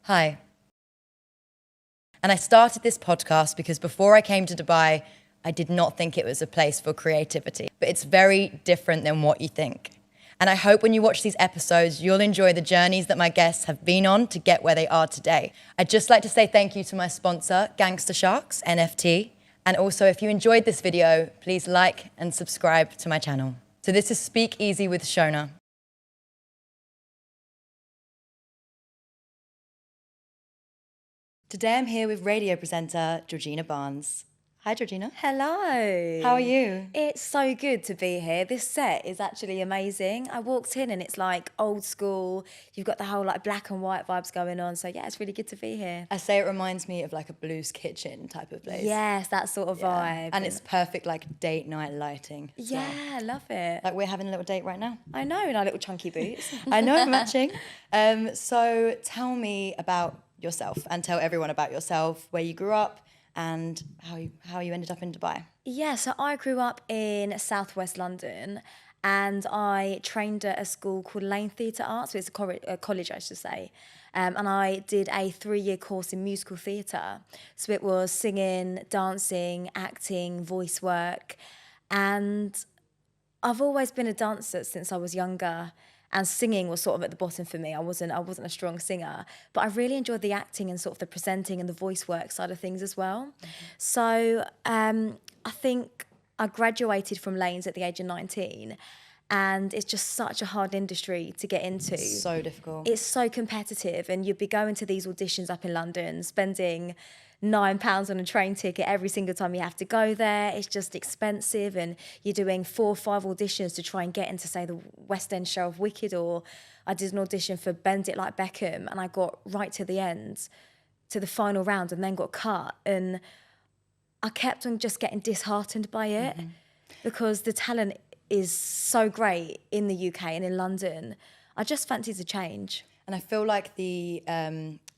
Hi. And I started this podcast because before I came to Dubai, I did not think it was a place for creativity. But it's very different than what you think. And I hope when you watch these episodes, you'll enjoy the journeys that my guests have been on to get where they are today. I'd just like to say thank you to my sponsor, Gangster Sharks, NFT. And also, if you enjoyed this video, please like and subscribe to my channel. So this is Speak Easy with Shona. Today I'm here with radio presenter Georgina Barnes. Hi, Georgina. Hello. How are you? It's so good to be here. This set is actually amazing. I walked in and it's like old school. You've got the whole like black and white vibes going on. So yeah, it's really good to be here. I say it reminds me of like a Blues Kitchen type of place. Yes, that sort of vibe. And it's perfect like date night lighting. Yeah, I love it. Like we're having a little date right now. I know, in our little chunky boots. I know, matching. So tell me about yourself and tell everyone about yourself, where you grew up, and how you ended up in Dubai. Yeah, so I grew up in southwest London and I trained at a school called Lane Theatre Arts, so it's a college I should say. And I did a 3-year course in musical theatre. So it was singing, dancing, acting, voice work. And I've always been a dancer since I was younger. And singing was sort of at the bottom for me. I wasn't a strong singer, but I really enjoyed the acting and sort of the presenting and the voice work side of things as well. Mm-hmm. So I think I graduated from Lanes at the age of 19, and it's just such a hard industry to get into. It's so difficult. It's so competitive, and you'd be going to these auditions up in London, spending £9 on a train ticket every single time you have to go there. It's just expensive, and you're doing 4 or 5 auditions to try and get into, say, the West End show of Wicked, or I did an audition for Bend It Like Beckham, and I got right to the end, to the final round, and then got cut. And I kept on just getting disheartened by it because the talent is so great in the UK and in London. I just fancied a change. And I feel like the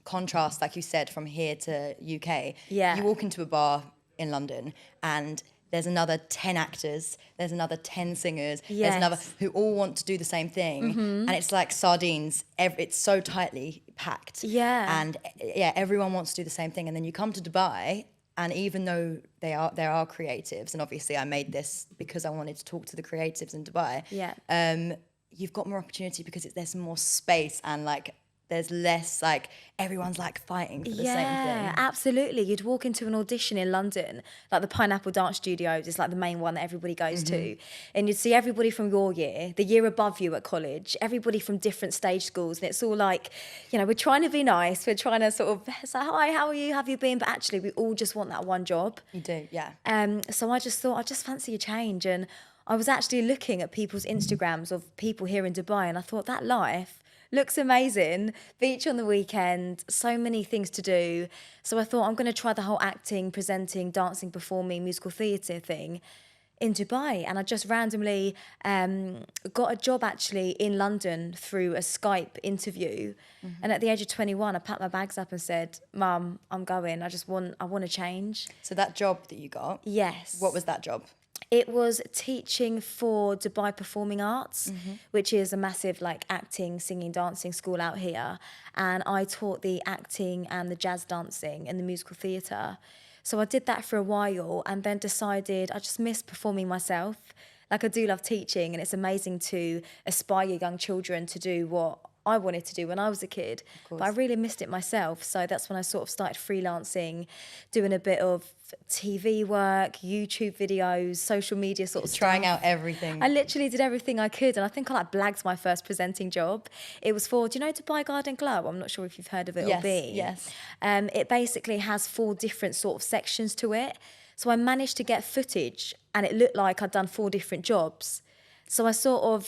contrast, like you said, from here to UK, you walk into a bar in London and there's another 10 actors, there's another 10 singers, there's another who all want to do the same thing. And it's like sardines, it's so tightly packed. Yeah. And yeah, everyone wants to do the same thing. And then you come to Dubai, and even though there are creatives, and obviously I made this because I wanted to talk to the creatives in Dubai, you've got more opportunity because there's more space, and like there's less like everyone's like fighting for the same thing. Yeah, absolutely. You'd walk into an audition in London, like the Pineapple Dance Studios is like the main one that everybody goes to, and you'd see everybody from your year, the year above you at college, everybody from different stage schools, and it's all like, you know, we're trying to be nice, we're trying to sort of say, hi, how are you, have you been? But actually we all just want that one job. You do, yeah. So I just thought, I just fancy a change, and I was actually looking at people's Instagrams of people here in Dubai, and I thought that life looks amazing. Beach on the weekend, so many things to do. So I thought I'm going to try the whole acting, presenting, dancing, performing, musical theatre thing in Dubai. And I just randomly got a job actually in London through a Skype interview. And at the age of 21, I packed my bags up and said, Mum, I'm going. I want to change. So that job that you got, yes. What was that job? It was teaching for Dubai Performing Arts, which is a massive like acting, singing, dancing school out here. And I taught the acting and the jazz dancing and the musical theatre. So I did that for a while and then decided I just miss performing myself. Like I do love teaching, and it's amazing to aspire young children to do what I wanted to do when I was a kid, but I really missed it myself. So that's when I sort of started freelancing, doing a bit of TV work, YouTube videos, social media sort of stuff. Trying out everything. I literally did everything I could, and I think I like blagged my first presenting job. It was for, do you know Dubai Garden Glow? I'm not sure if you've heard of it or been. Yes. It basically has 4 different sort of sections to it. So I managed to get footage, and it looked like I'd done 4 different jobs. So I sort of,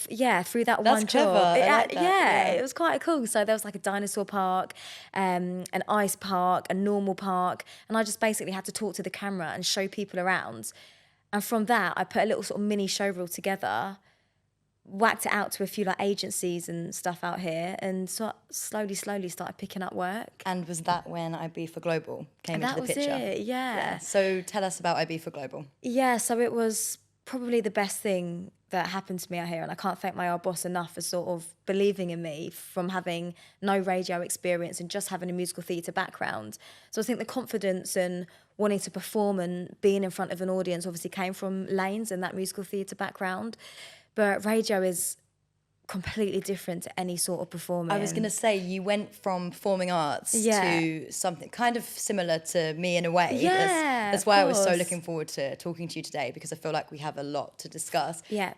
through that That's one clever. job. I like that. It was quite cool. So there was like a dinosaur park, an ice park, a normal park. And I just basically had to talk to the camera and show people around. And from that, I put a little sort of mini show reel together, whacked it out to a few like agencies and stuff out here, and so slowly started picking up work. And was that when IB for Global came into the picture? That was it, yeah. So tell us about IB for Global. Yeah, so it was probably the best thing that happened to me out here, and I can't thank my old boss enough for sort of believing in me from having no radio experience and just having a musical theatre background. So I think the confidence and wanting to perform and being in front of an audience obviously came from Lane's and that musical theatre background. But radio is completely different to any sort of performing. I was going to say, you went from performing arts to something kind of similar to me in a way. Yeah, that's why I was so looking forward to talking to you today, because I feel like we have a lot to discuss. Yeah.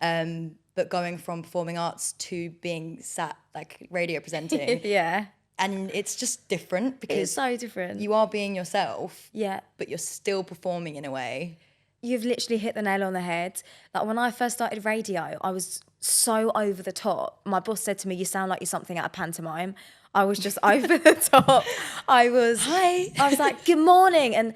But going from performing arts to being sat like radio presenting. Yeah. And it's just different because It's so different. you are being yourself. Yeah. But you're still performing in a way. You've literally hit the nail on the head. Like when I first started radio, I was so over the top. My boss said to me, "You sound like you're something out of pantomime." I was just over the top. I was like, "Good morning." And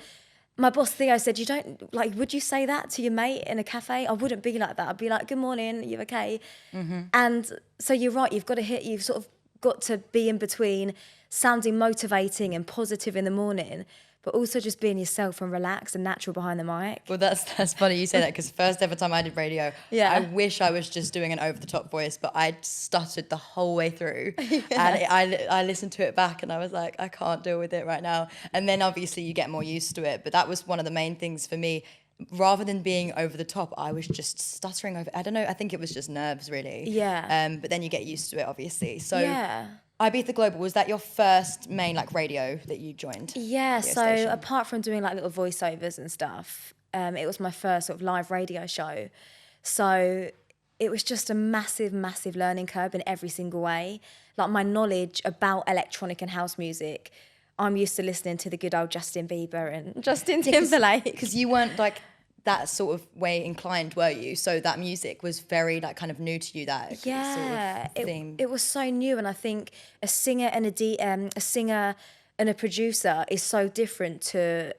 my boss Theo said, "You don't like, would you say that to your mate in a cafe?" I wouldn't be like that. I'd be like, "Good morning, you okay?" Mm-hmm. And so you're right, you've sort of got to be in between sounding motivating and positive in the morning, but also just being yourself and relaxed and natural behind the mic. Well, that's funny you say that, because first ever time I did radio, I wish I was just doing an over-the-top voice, but I stuttered the whole way through. And I listened to it back and I was like, I can't deal with it right now. And then obviously you get more used to it, but that was one of the main things for me. Rather than being over the top, I was just stuttering over. I don't know, I think it was just nerves really. Yeah. But then you get used to it, obviously. So Ibiza Global, was that your first main like radio that you joined? Yeah, radio so station? apart from doing like little voiceovers and stuff, it was my first sort of live radio show. So it was just a massive, massive learning curve in every single way. Like my knowledge about electronic and house music, I'm used to listening to the good old Justin Bieber and Justin Timberlake. Because you weren't like that sort of way inclined, were you? So that music was very like kind of new to you, that sort of theme. It was so new, and I think a singer and a singer and a producer is so different to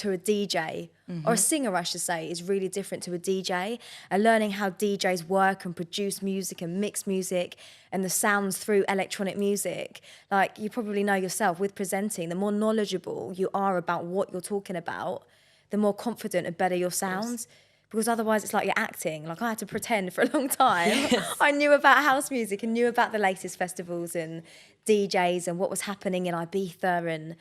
a DJ, or a singer, I should say, is really different to a DJ. And learning how DJs work and produce music and mix music and the sounds through electronic music, like you probably know yourself with presenting, the more knowledgeable you are about what you're talking about, the more confident and better your sounds. Because otherwise it's like you're acting. Like I had to pretend for a long time. Yes. I knew about house music and knew about the latest festivals and DJs and what was happening in Ibiza, and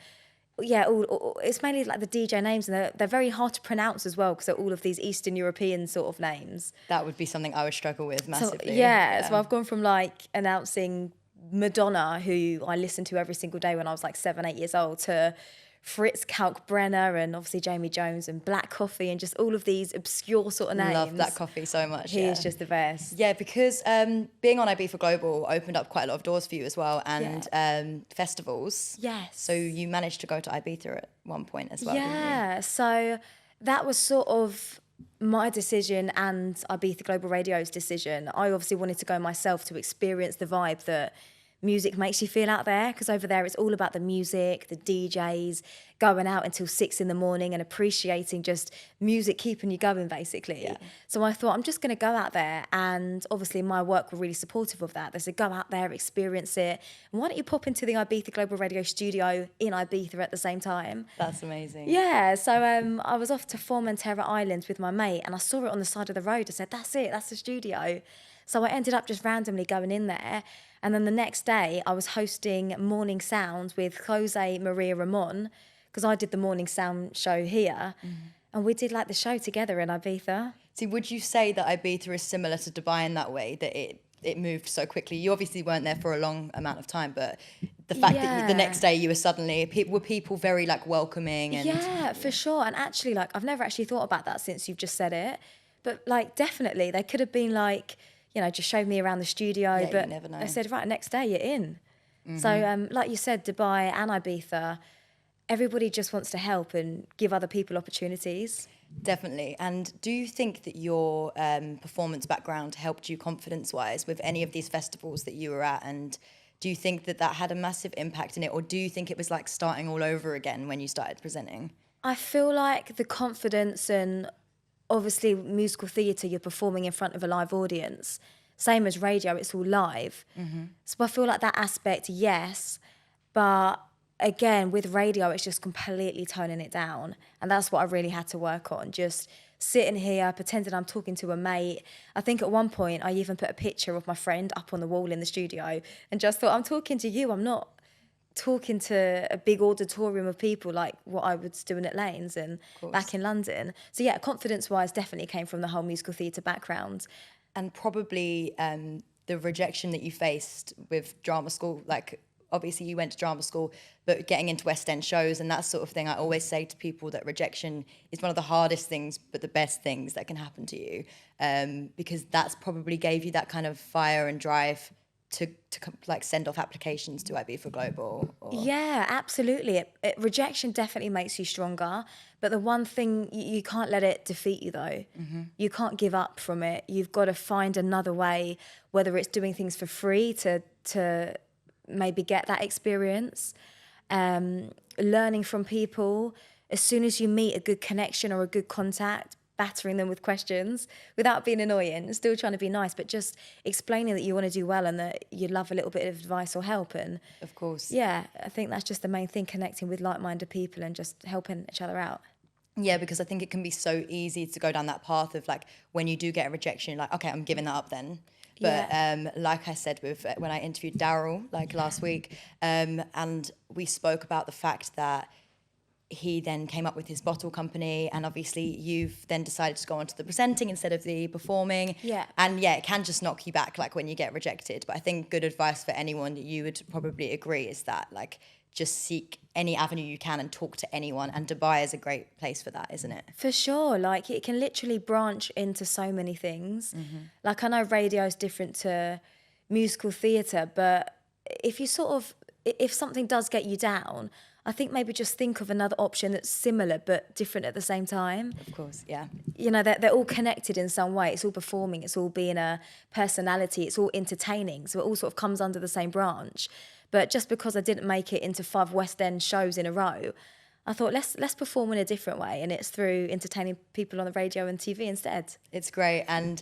it's mainly like the DJ names, and they're very hard to pronounce as well because they're all of these Eastern European sort of names. That would be something I would struggle with massively. So I've gone from like announcing Madonna, who I listened to every single day when I was like 7, 8 years old, to Fritz Kalkbrenner and obviously Jamie Jones and Black Coffee and just all of these obscure sort of names. Love Black Coffee so much. He is just the best. Yeah, because being on Ibiza Global opened up quite a lot of doors for you as well, and festivals. Yes. So you managed to go to Ibiza at one point as well, didn't you? So that was sort of my decision and Ibiza Global Radio's decision. I obviously wanted to go myself to experience the vibe that music makes you feel out there, because over there it's all about the music, the DJs, going out until 6 a.m. and appreciating just music keeping you going basically. Yeah. So I thought I'm just going to go out there, and obviously my work were really supportive of that. They said go out there, experience it, and why don't you pop into the Ibiza Global Radio studio in Ibiza at the same time. That's amazing. Yeah, so I was off to Formentera Islands with my mate, and I saw it on the side of the road. I said, that's it, that's the studio. So I ended up just randomly going in there. And then the next day, I was hosting Morning Sound with Jose Maria Ramon, because I did the Morning Sound show here. And we did like the show together in Ibiza. See, would you say that Ibiza is similar to Dubai in that way, that it moved so quickly? You obviously weren't there for a long amount of time, but the fact that the next day you were suddenly, were people very like welcoming? And yeah, for sure. And actually, like, I've never actually thought about that since you've just said it. But like, definitely, they could have been like, you know, just showed me around the studio, but you never know. I said, right, next day you're in. So like you said, Dubai and Ibiza, everybody just wants to help and give other people opportunities. Definitely. And do you think that your performance background helped you confidence-wise with any of these festivals that you were at? And do you think that had a massive impact in it? Or do you think it was like starting all over again when you started presenting? I feel like the confidence, and obviously musical theatre, you're performing in front of a live audience. Same as radio, it's all live. So I feel like that aspect, yes. But again, with radio, it's just completely toning it down. And that's what I really had to work on, just sitting here pretending I'm talking to a mate. I think at one point I even put a picture of my friend up on the wall in the studio and just thought, I'm talking to you. I'm not talking to a big auditorium of people like what I was doing at Lanes and back in London. So yeah, confidence-wise, definitely came from the whole musical theatre background. And probably the rejection that you faced with drama school, like obviously you went to drama school, but getting into West End shows and that sort of thing, I always say to people that rejection is one of the hardest things, but the best things that can happen to you, because that's probably gave you that kind of fire and drive to like send off applications to Ibiza Global. Yeah, absolutely. Rejection definitely makes you stronger, but the one thing you can't let it defeat you though. You can't give up from it. You've got to find another way, whether it's doing things for free to maybe get that experience, learning from people. As soon as you meet a good connection or a good contact, battering them with questions without being annoying, still trying to be nice, but just explaining that you want to do well and that you love a little bit of advice or help. And of course, yeah, I think that's just the main thing, connecting with like-minded people and just helping each other out. Yeah, because I think it can be so easy to go down that path of like when you do get a rejection, you're like, okay, I'm giving that up then. But like I said with when I interviewed Daryl like last week, and we spoke about the fact that he then came up with his bottle company, and obviously you've then decided to go on to the presenting instead of the performing. Yeah. And yeah, it can just knock you back like when you get rejected. But I think good advice for anyone, you would probably agree, is that like just seek any avenue you can and talk to anyone. And Dubai is a great place for that, isn't it? For sure. Like it can literally branch into so many things. Like I know radio is different to musical theatre, but if something does get you down, I think maybe just think of another option that's similar but different at the same time. Of course, yeah. You know, they're all connected in some way. It's all performing, it's all being a personality, it's all entertaining. So it all sort of comes under the same branch. But just because I didn't make it into 5 West End shows in a row, I thought let's perform in a different way, and it's through entertaining people on the radio and TV instead. It's great, and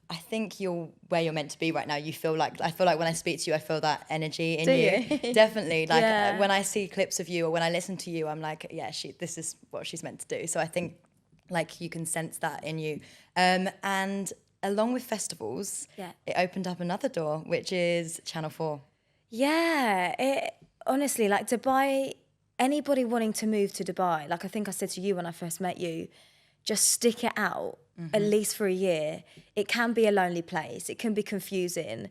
I think you're where you're meant to be right now. I feel like when I speak to you, I feel that energy in you. Definitely. Like when I see clips of you or when I listen to you, I'm like, yeah, this is what she's meant to do. So I think like you can sense that in you. And along with festivals, it opened up another door, which is Channel 4. Yeah, it honestly, like Dubai, anybody wanting to move to Dubai, like I think I said to you when I first met you, just stick it out at least for a year. It can be a lonely place. It can be confusing.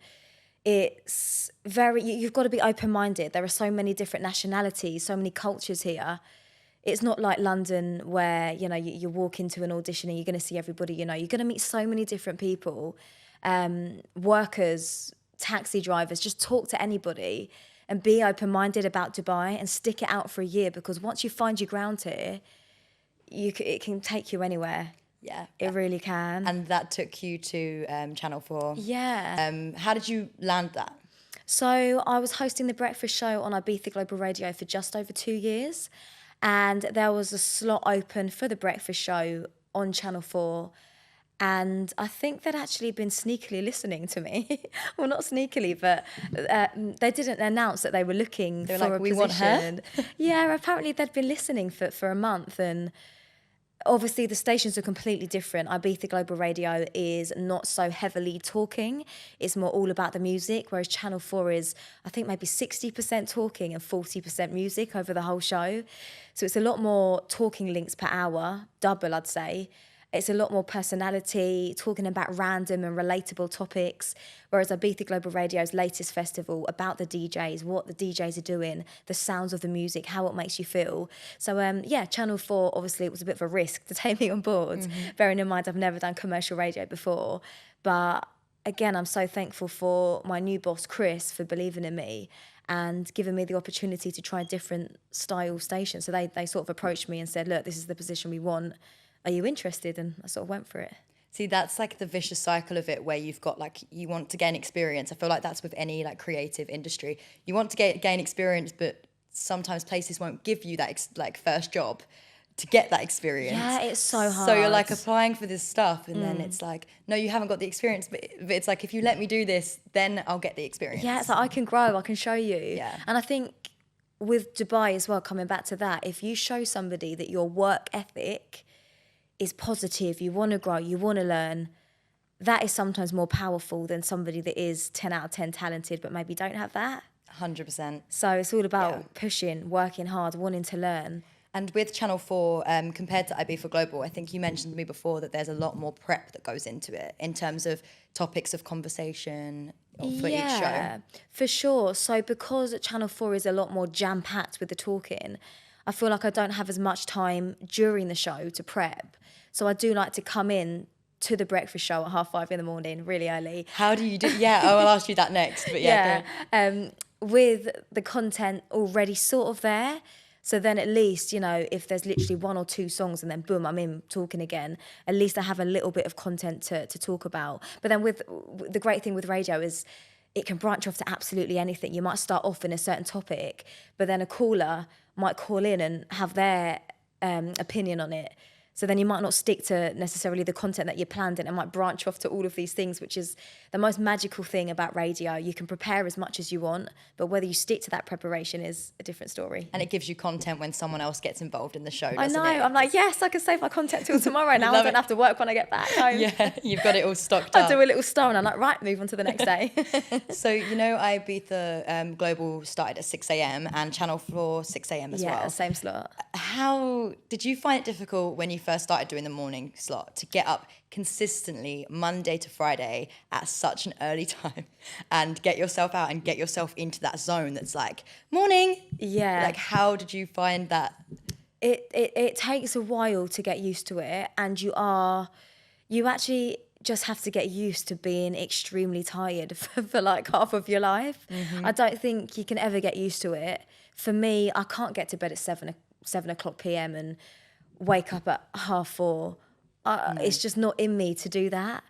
It's you've got to be open-minded. There are so many different nationalities, so many cultures here. It's not like London where, you know, you walk into an audition and you're going to see everybody, you know. You're going to meet so many different people, workers, taxi drivers. Just talk to anybody and be open-minded about Dubai and stick it out for a year, because once you find your ground here, it can take you anywhere. Yeah. It really can. And that took you to Channel 4. Yeah. How did you land that? So I was hosting the breakfast show on Ibiza Global Radio for just over 2 years. And there was a slot open for the breakfast show on Channel 4. And I think they'd actually been sneakily listening to me. Well, not sneakily, but they didn't announce that they were looking for like, a we position. want her? Yeah, apparently they'd been listening for a month. And obviously the stations are completely different. Ibiza Global Radio is not so heavily talking. It's more all about the music, whereas Channel 4 is, I think, maybe 60% talking and 40% music over the whole show. So it's a lot more talking links per hour, double, I'd say. It's a lot more personality, talking about random and relatable topics, whereas Ibiza Global Radio's latest festival, about the DJs, what the DJs are doing, the sounds of the music, how it makes you feel. So, Channel 4, obviously, it was a bit of a risk to take me on board, bearing in mind I've never done commercial radio before. But again, I'm so thankful for my new boss, Chris, for believing in me and giving me the opportunity to try different style stations. So they sort of approached me and said, look, this is the position we want. Are you interested? And I sort of went for it. See, that's like the vicious cycle of it, where you've got like, you want to gain experience. I feel like that's with any like creative industry. You want to gain experience, but sometimes places won't give you that first job to get that experience. Yeah, it's so hard. So you're like applying for this stuff, and then it's like, no, you haven't got the experience. But it's like, if you let me do this, then I'll get the experience. Yeah, it's like, I can grow, I can show you. Yeah. And I think with Dubai as well, coming back to that, if you show somebody that your work ethic is positive, you want to grow, you want to learn, that is sometimes more powerful than somebody that is 10 out of 10 talented but maybe don't have that. 100%. So it's all about pushing, working hard, wanting to learn. And with Channel 4, compared to IB for Global, I think you mentioned to me before that there's a lot more prep that goes into it in terms of topics of conversation for each show. Yeah, for sure. So because Channel 4 is a lot more jam-packed with the talking, I feel like I don't have as much time during the show to prep. So I do like to come in to the breakfast show at 5:30 in the morning, really early. How do you do? Yeah, I'll ask you that next. But yeah, With the content already sort of there. So then at least, you know, if there's literally 1 or 2 songs and then boom, I'm in talking again, at least I have a little bit of content to talk about. But then with the great thing with radio is it can branch off to absolutely anything. You might start off in a certain topic, but then a caller might call in and have their opinion on it. So then you might not stick to necessarily the content that you planned, and it might branch off to all of these things, which is the most magical thing about radio. You can prepare as much as you want, but whether you stick to that preparation is a different story. and it gives you content when someone else gets involved in the show, I doesn't know. it? I'm like, yes, I can save my content till tomorrow now. I don't have to work when I get back home. Yeah, you've got it all stocked up. I do a little star and I'm like, right, move on to the next day. So, you know, Ibiza Global started at 6 a.m. and Channel 4 6 a.m. as well. Yeah, same slot. How did you find it difficult when you first started doing the morning slot to get up consistently Monday to Friday at such an early time and get yourself out and get yourself into that zone that's like, morning? Yeah. Like, how did you find that? It takes a while to get used to it, and you actually just have to get used to being extremely tired for like half of your life. Mm-hmm. I don't think you can ever get used to it. For me, I can't get to bed at 7 o'clock p.m. and wake up at 4:30. It's just not in me to do that.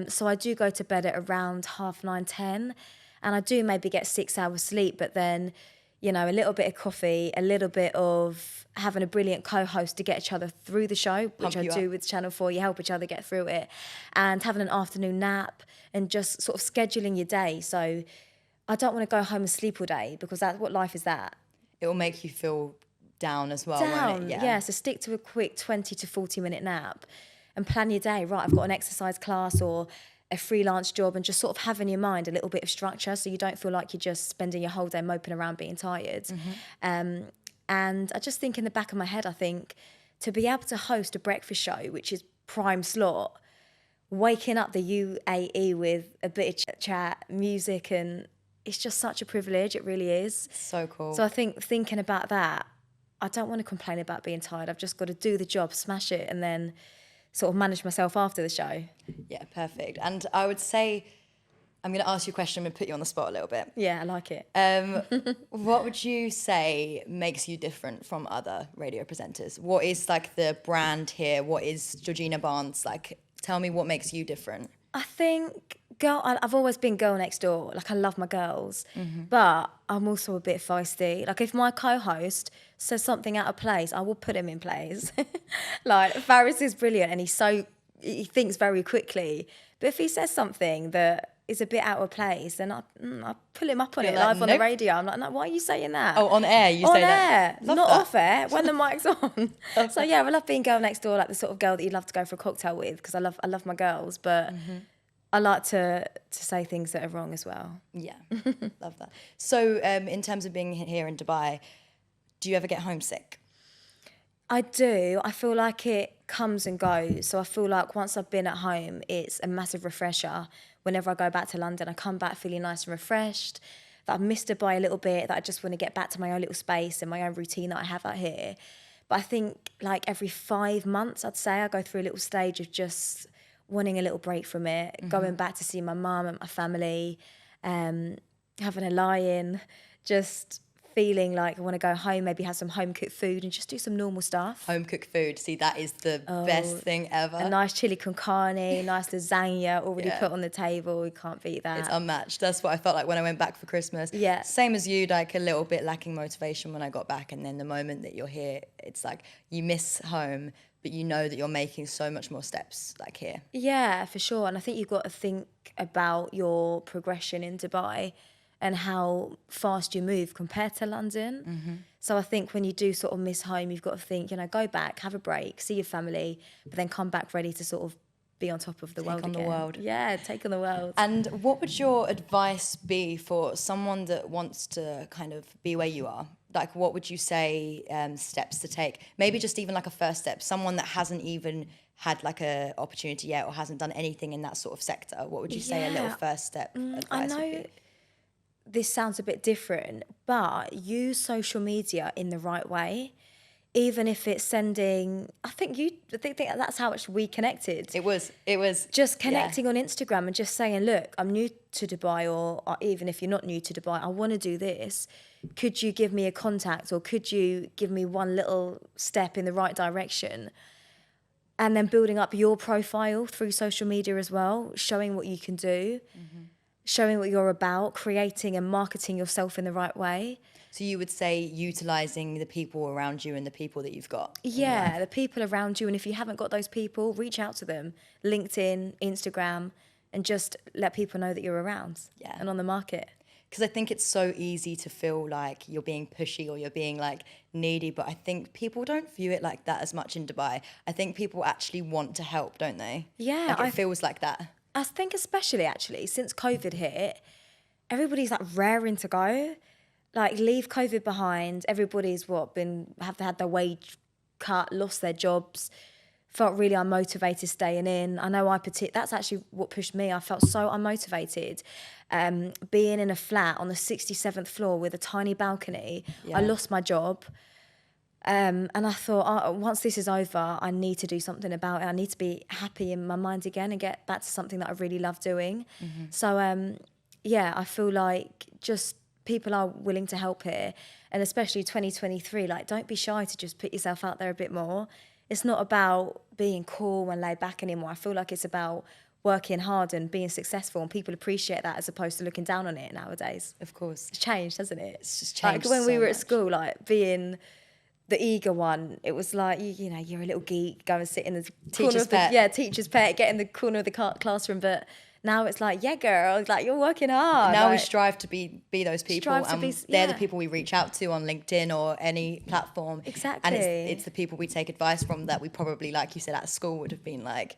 So I do go to bed at around 9:30, 10, and I do maybe get 6 hours sleep, but then, you know, a little bit of coffee, a little bit of having a brilliant co-host to get each other through the show, which I do with Channel 4. You help each other get through it, and having an afternoon nap and just sort of scheduling your day. So I don't want to go home and sleep all day, because that's what life is that. It will make you feel down as well, Down, won't it? yeah. So stick to a quick 20 to 40 minute nap and plan your day. Right, I've got an exercise class or a freelance job, and just sort of have in your mind a little bit of structure so you don't feel like you're just spending your whole day moping around being tired. Mm-hmm. And I just think in the back of my head, I think to be able to host a breakfast show, which is prime slot, waking up the UAE with a bit of chat, music, and it's just such a privilege. It really is. So cool. So I think thinking about that, I don't want to complain about being tired. I've just got to do the job, smash it, and then sort of manage myself after the show. Yeah, perfect. And I would say, I'm going to ask you a question and put you on the spot a little bit. Yeah, I like it. What would you say makes you different from other radio presenters? What is like the brand here? What is Georgina Barnes like? Tell me what makes you different. I think I've always been girl next door. Like, I love my girls, but I'm also a bit feisty. Like, if my co-host says something out of place, I will put him in place. Like, Faris is brilliant and he thinks very quickly. But if he says something that is a bit out of place, then I pull him up on it live on the radio. I'm like, no, why are you saying that? Oh, on air you say that? On air, not off air, when the mic's on. So yeah, I love being girl next door, like the sort of girl that you'd love to go for a cocktail with, because I love my girls, but I like to say things that are wrong as well. Yeah, love that. So in terms of being here in Dubai, do you ever get homesick? I do. I feel like it comes and goes. So I feel like once I've been at home, it's a massive refresher. Whenever I go back to London, I come back feeling nice and refreshed, that I've missed Dubai a little bit, that I just want to get back to my own little space and my own routine that I have out here. But I think like every 5 months, I'd say, I go through a little stage of just wanting a little break from it, going back to see my mum and my family, having a lie-in, just feeling like I want to go home, maybe have some home-cooked food and just do some normal stuff. Home-cooked food, see, that is the best thing ever. A nice chili con carne, nice lasagna already put on the table. You can't beat that. It's unmatched. That's what I felt like when I went back for Christmas. Yeah. Same as you, like a little bit lacking motivation when I got back. And then the moment that you're here, it's like you miss home, but you know that you're making so much more steps like here. Yeah, for sure. And I think you've got to think about your progression in Dubai and how fast you move compared to London. So I think when you do sort of miss home, you've got to think, go back, have a break, see your family, but then come back ready to sort of be on top of the world again. Take on the world. Yeah, take on the world. And what would your advice be for someone that wants to kind of be where you are? Like, what would you say steps to take? Maybe just even like a first step, someone that hasn't even had like a opportunity yet or hasn't done anything in that sort of sector. What would you say a little first step advice would be? This sounds a bit different, but use social media in the right way. Even if it's sending, I think that's how much we connected. It was just connecting on Instagram and just saying, look, I'm new to Dubai, or even if you're not new to Dubai, I want to do this. Could you give me a contact, or could you give me one little step in the right direction? And then building up your profile through social media as well, showing what you can do, showing what you're about, creating and marketing yourself in the right way. So you would say utilising the people around you and the people that you've got? Yeah, the people around you. And if you haven't got those people, reach out to them. LinkedIn, Instagram, and just let people know that you're around and on the market. Because I think it's so easy to feel like you're being pushy or you're being like needy, but I think people don't view it like that as much in Dubai. I think people actually want to help, don't they? Yeah. Like it feels like that. I think especially actually since COVID hit, everybody's like raring to go. Like leave COVID behind. Everybody's have had their wage cut, lost their jobs, felt really unmotivated staying in. I know that's actually what pushed me. I felt so unmotivated. Being in a flat on the 67th floor with a tiny balcony, I lost my job. And I thought, once this is over, I need to do something about it. I need to be happy in my mind again and get back to something that I really love doing. So, I feel like just people are willing to help here. And especially 2023, like, don't be shy to just put yourself out there a bit more. It's not about being cool and laid back anymore. I feel like it's about working hard and being successful, and people appreciate that as opposed to looking down on it nowadays. Of course. It's changed, hasn't it? It's just changed like when we so were much. at school, like being the eager one, it was like, you're a little geek, go and sit in the corner of the teacher's pet, get in the corner of the classroom. But now it's like, yeah, girl, like you're working hard. Now like, we strive to be those people, and they're the people we reach out to on LinkedIn or any platform. Exactly. And it's the people we take advice from that we probably, like you said, at school would have been like,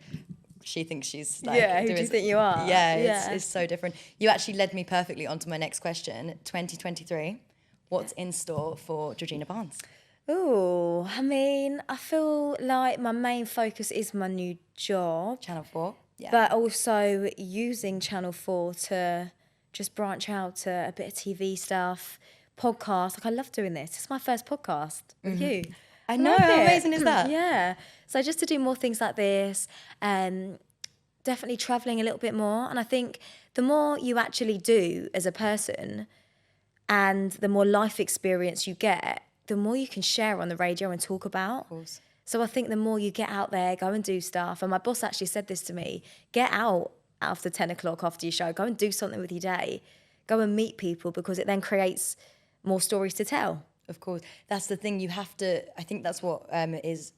she thinks she's like, who do you think you are? Yeah, it's so different. You actually led me perfectly onto my next question. 2023, what's in store for Georgina Barnes? Oh, I mean, I feel like my main focus is my new job. Channel 4. Yeah. But also using Channel 4 to just branch out to a bit of TV stuff, podcast. Like, I love doing this. It's my first podcast with you. I know, how amazing is that? Yeah. So just to do more things like this, definitely traveling a little bit more. And I think the more you actually do as a person and the more life experience you get, the more you can share on the radio and talk about. Of course. So I think the more you get out there, go and do stuff. And my boss actually said this to me, get out after 10 o'clock after your show, go and do something with your day. Go and meet people, because it then creates more stories to tell. Of course. That's the thing. You have to, I think that's what is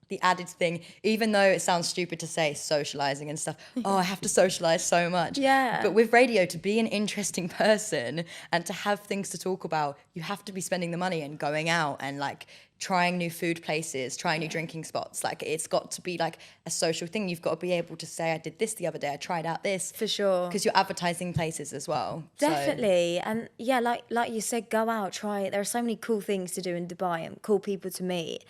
the added thing, even though it sounds stupid to say socializing and stuff. Oh, I have to socialize so much. Yeah. But with radio, to be an interesting person and to have things to talk about, you have to be spending the money and going out and like trying new food places, trying new drinking spots. Like, it's got to be like a social thing. You've got to be able to say, I did this the other day, I tried out this. For sure. Because you're advertising places as well. Definitely. And yeah, like you said, go out, try it. There are so many cool things to do in Dubai and cool people to meet.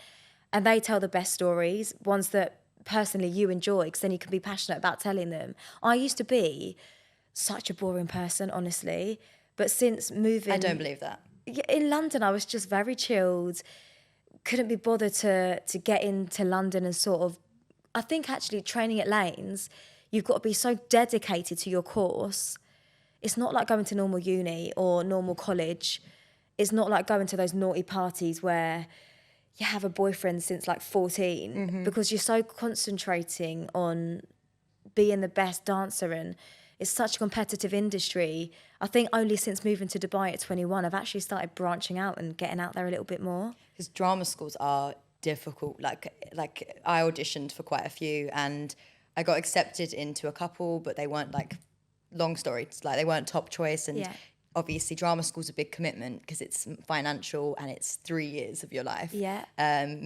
And they tell the best stories, ones that personally you enjoy, because then you can be passionate about telling them. I used to be such a boring person, honestly. But since moving... I don't believe that. In London, I was just very chilled. Couldn't be bothered to get into London and sort of... I think actually training at Lanes, you've got to be so dedicated to your course. It's not like going to normal uni or normal college. It's not like going to those naughty parties where... you have a boyfriend since like 14 because you're so concentrating on being the best dancer, and it's such a competitive industry. I think only since moving to Dubai at 21, I've actually started branching out and getting out there a little bit more. Because drama schools are difficult. Like I auditioned for quite a few and I got accepted into a couple, but they weren't like, long stories, like they weren't top choice. And obviously drama school's a big commitment because it's financial and it's 3 years of your life, Yeah.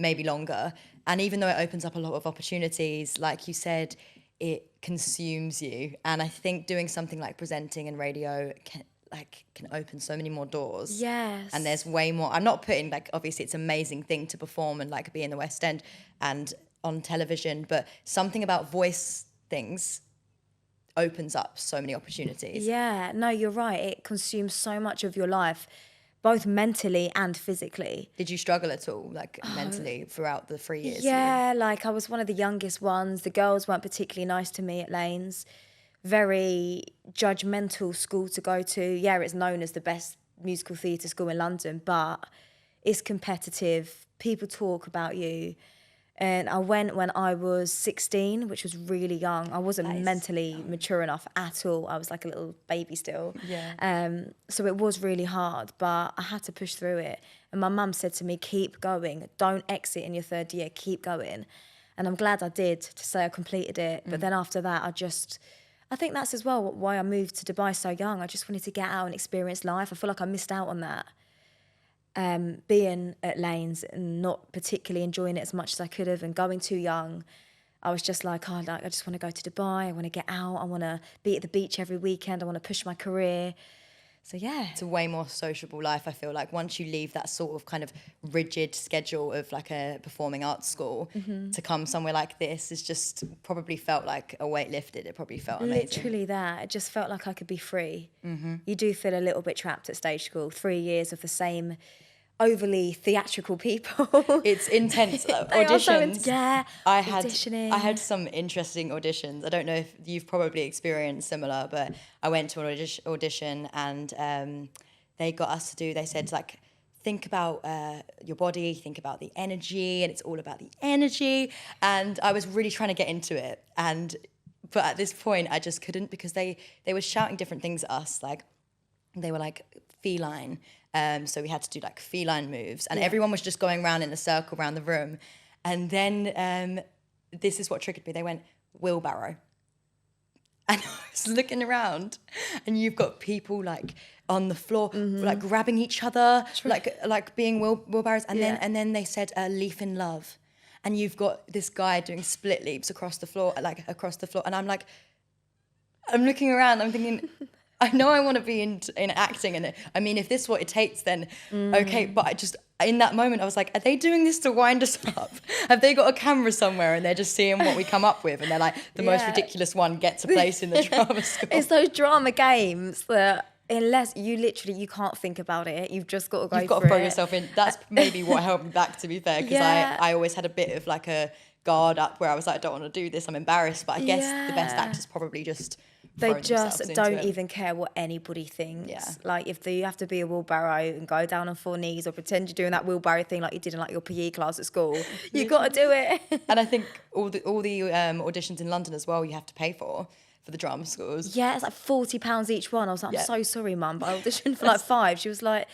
maybe longer. And even though it opens up a lot of opportunities, like you said, it consumes you. And I think doing something like presenting and radio can open so many more doors. Yes. And there's way more. I'm not putting, like, obviously it's an amazing thing to perform and like be in the West End and on television, but something about voice things opens up so many opportunities. Yeah, no, you're right. It consumes so much of your life, both mentally and physically. Did you struggle at all, like mentally, throughout the 3 years? Yeah, like I was one of the youngest ones. The girls weren't particularly nice to me at Lanes. Very judgmental school to go to. Yeah, it's known as the best musical theatre school in London, but it's competitive. People talk about you. And I went when I was 16, which was really young. I wasn't mentally mature enough at all. I was like a little baby still. Yeah. So it was really hard, but I had to push through it. And my mum said to me, keep going. Don't exit in your third year. Keep going. And I'm glad I did, to say I completed it. But then after that, I think that's as well why I moved to Dubai so young. I just wanted to get out and experience life. I feel like I missed out on that. Being at Lanes and not particularly enjoying it as much as I could have and going too young. I was just like, I just want to go to Dubai. I want to get out. I want to be at the beach every weekend. I want to push my career. So yeah. It's a way more sociable life, I feel like. Once you leave that sort of kind of rigid schedule of like a performing arts school, to come somewhere like this is just probably felt like a weight lifted. It probably felt amazing. Literally that. It just felt like I could be free. You do feel a little bit trapped at stage school. 3 years of the same overly theatrical people. It's intense. They Auditions. are so yeah. I auditioning. had some interesting auditions. I don't know if you've probably experienced similar, but I went to an audition and they got us to do. They said like, think about your body, think about the energy, and it's all about the energy. And I was really trying to get into it, but at this point I just couldn't because they were shouting different things at us. Like they were like feline. So we had to do like feline moves and everyone was just going around in a circle around the room. And then this is what triggered me. They went, wheelbarrow. And I was looking around and you've got people like on the floor, like grabbing each other, like being wheelbarrows. And then they said, leaf in love. And you've got this guy doing split leaps across the floor. And I'm like, I'm looking around, I'm thinking, I know I want to be in acting, and I mean, if this is what it takes, then okay. But I just, in that moment, I was like, are they doing this to wind us up? Have they got a camera somewhere and they're just seeing what we come up with? And they're like, the most ridiculous one gets a place in the drama school. It's those drama games that unless you can't think about it, you've just got to go. You've got to throw yourself in. That's maybe what held me back, to be fair, because I always had a bit of like a guard up where I was like, I don't want to do this. I'm embarrassed. But I guess the best actors probably just. They just don't even care what anybody thinks. Yeah. Like if you have to be a wheelbarrow and go down on 4 knees or pretend you're doing that wheelbarrow thing like you did in like your PE class at school, you got to do it. And I think all the auditions in London as well, you have to pay for the drama schools. Yeah, it's like £40 each one. I was like, I'm so sorry, Mum, but I auditioned for like 5. She was like,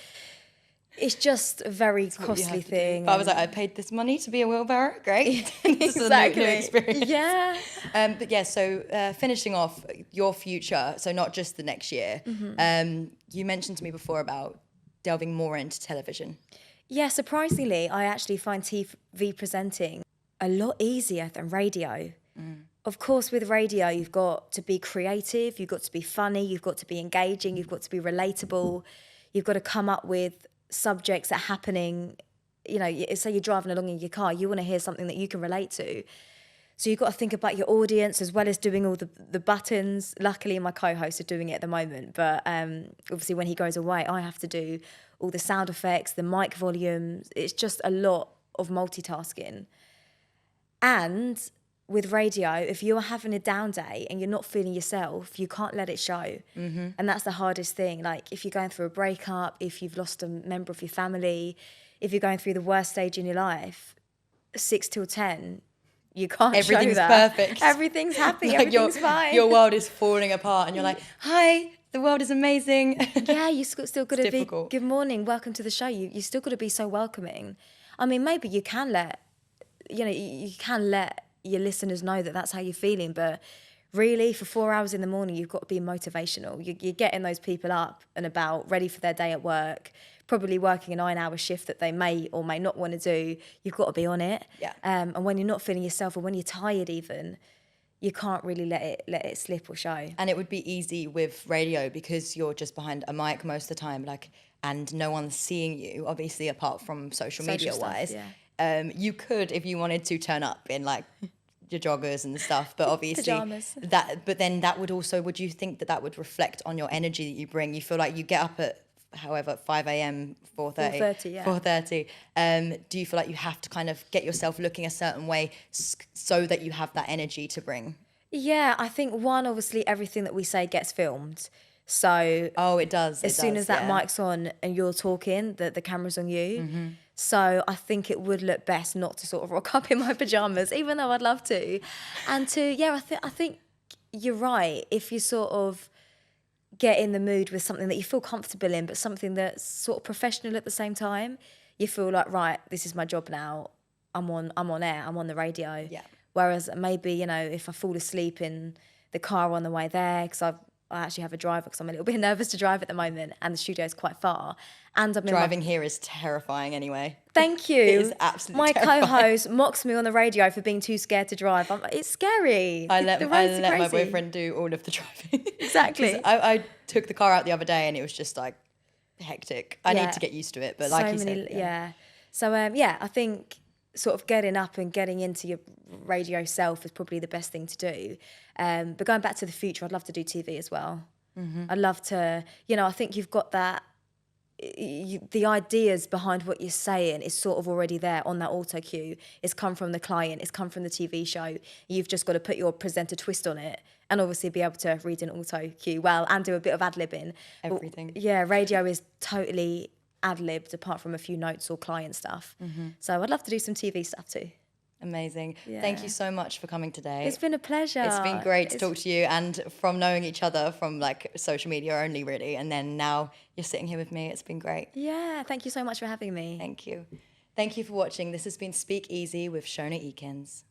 it's just a very costly thing. But I was like, I paid this money to be a wheelbarrow. Great. This is a new experience. Yeah. But yeah, so finishing off your future, so not just the next year, you mentioned to me before about delving more into television. Yeah, surprisingly, I actually find TV presenting a lot easier than radio. Of course, with radio, you've got to be creative, you've got to be funny, you've got to be engaging, you've got to be relatable, you've got to come up with subjects that are happening. You know, say you're driving along in your car, you want to hear something that you can relate to. So you've got to think about your audience as well as doing all the buttons. Luckily, my co-hosts are doing it at the moment, but obviously when he goes away, I have to do all the sound effects, the mic volumes. It's just a lot of multitasking. And with radio, if you're having a down day and you're not feeling yourself, you can't let it show. And that's the hardest thing. Like if you're going through a breakup, if you've lost a member of your family, if you're going through the worst stage in your life, 6 till 10, you can't show that. Everything's perfect. Everything's happy, like everything's fine. Your world is falling apart and you're like, hi, the world is amazing. Yeah, you still got to be, difficult. good morning, welcome to the show. You still got to be so welcoming. I mean, maybe you can let, you can let your listeners know that that's how you're feeling, but really, for 4 hours in the morning, you've got to be motivational. You're getting those people up and about, ready for their day at work, probably working a 9-hour shift that they may or may not want to do. You've got to be on it. Yeah. And when you're not feeling yourself, or when you're tired even, you can't really let it slip or show. And it would be easy with radio because you're just behind a mic most of the time, like, and no one's seeing you, obviously, apart from social media stuff, wise. yeah. You could, if you wanted to, turn up in like your joggers and stuff, but obviously Pajamas. but then that would also, would you think that would reflect on your energy that you bring? You feel like you get up at however 5 a.m, 4:30. 4:30, yeah. 4:30. Do you feel like you have to kind of get yourself looking a certain way so that you have that energy to bring? Yeah, I think one, obviously everything that we say gets filmed. So It does. as soon as that mic's on and you're talking, the camera's on you. Mm-hmm. So I think it would look best not to sort of rock up in my pajamas, even though I'd love to. And I think you're right. If you sort of get in the mood with something that you feel comfortable in, but something that's sort of professional at the same time, you feel like, right, this is my job now. I'm on air. I'm on the radio. Yeah. Whereas maybe, you know, if I fall asleep in the car on the way there, because I actually have a driver because I'm a little bit nervous to drive at the moment and the studio is quite far. And I'm driving here is terrifying anyway. Thank you. It is absolutely My terrifying. co-host mocks me on the radio for being too scared to drive. It's scary. I let crazy. my boyfriend do all of the driving. Exactly. I took the car out the other day and it was just like hectic. I need to get used to it, but like you said. Yeah. So, I think sort of getting up and getting into your radio self is probably the best thing to do. But going back to the future, I'd love to do TV as well. Mm-hmm. I'd love to, I think you've got that, the ideas behind what you're saying is sort of already there on that auto cue. It's come from the client, it's come from the TV show. You've just got to put your presenter twist on it and obviously be able to read an auto cue well and do a bit of ad-libbing. Everything. But, yeah, radio is totally ad-libbed apart from a few notes or client stuff. Mm-hmm. So I'd love to do some TV stuff too. Amazing. Yeah. Thank you so much for coming today. It's been a pleasure. It's been great to talk to you, and from knowing each other from like social media only really, and then now you're sitting here with me. It's been great. Yeah, thank you so much for having me. Thank you. Thank you for watching. This has been Speak Easy with Shona Eakins.